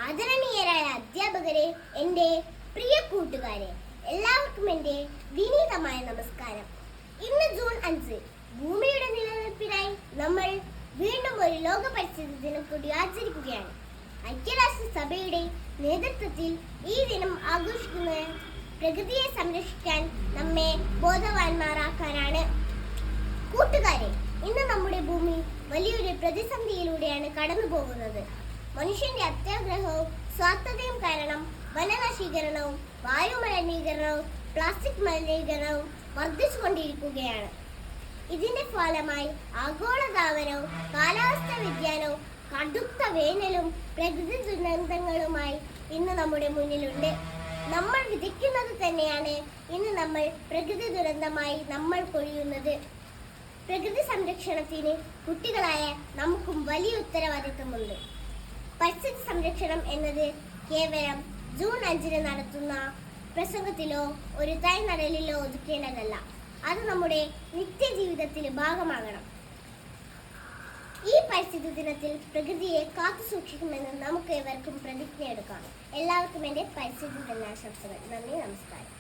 ആദരണീയരായ അധ്യാപകരെ, എൻ്റെ പ്രിയ കൂട്ടുകാരെ, എല്ലാവർക്കും എൻ്റെ വിനീതമായ നമസ്കാരം. ഇന്ന് ജൂൺ 5, ഭൂമിയുടെ നിലനിൽപ്പിനായി നമ്മൾ വീണ്ടും ഒരു ലോക പരിസ്ഥിതി ദിനം കൂടി ആചരിക്കുകയാണ്. ഐക്യരാഷ്ട്രസഭയുടെ നേതൃത്വത്തിൽ ഈ ദിനം ആഘോഷിക്കുന്നത് പ്രകൃതിയെ സംരക്ഷിക്കാൻ നമ്മെ ബോധവാന്മാരാക്കാനാണ്. കൂട്ടുകാരെ, ഇന്ന് നമ്മുടെ ഭൂമി വലിയൊരു പ്രതിസന്ധിയിലൂടെയാണ് കടന്നു പോകുന്നത്. മനുഷ്യന്റെ അത്യാഗ്രഹവും സ്വാർത്ഥതയും കാരണം വനനശീകരണവും വായുമലിനീകരണവും പ്ലാസ്റ്റിക് മലിനീകരണവും വർദ്ധിച്ചുകൊണ്ടിരിക്കുകയാണ്. ഇതിന്റെ ഫലമായി ആഗോളതാപനവും കാലാവസ്ഥാ വ്യതിയാനവും കടുത്ത വേനലും പ്രകൃതി ദുരന്തങ്ങളുമായി ഇന്ന് നമ്മുടെ മുന്നിലുണ്ട്. നമ്മൾ വിധിക്കുന്നത് തന്നെയാണ് ഇന്ന് നമ്മൾ പ്രകൃതി ദുരന്തമായി നമ്മൾ കൊഴിയുന്നത്. പ്രകൃതി സംരക്ഷണത്തിന് കുട്ടികളായ നമുക്കും വലിയ ഉത്തരവാദിത്തമുണ്ട്. പരിസ്ഥിതി സംരക്ഷണം എന്നത് കേവലം ജൂൺ 5 നടത്തുന്ന പ്രസംഗത്തിലോ ഒരു തൈ നടലിലോ ഒതുക്കേണ്ടതല്ല. അത് നമ്മുടെ നിത്യജീവിതത്തിൽ ഭാഗമാകണം. ഈ പരിസ്ഥിതി ദിനത്തിൽ പ്രകൃതിയെ കാത്തു സൂക്ഷിക്കുമെന്ന് നമുക്ക് ഏവർക്കും പ്രതിജ്ഞ എടുക്കാം. എല്ലാവർക്കും എൻ്റെ പരിസ്ഥിതി ദിനാശംസകൾ. നന്ദി, നമസ്കാരം.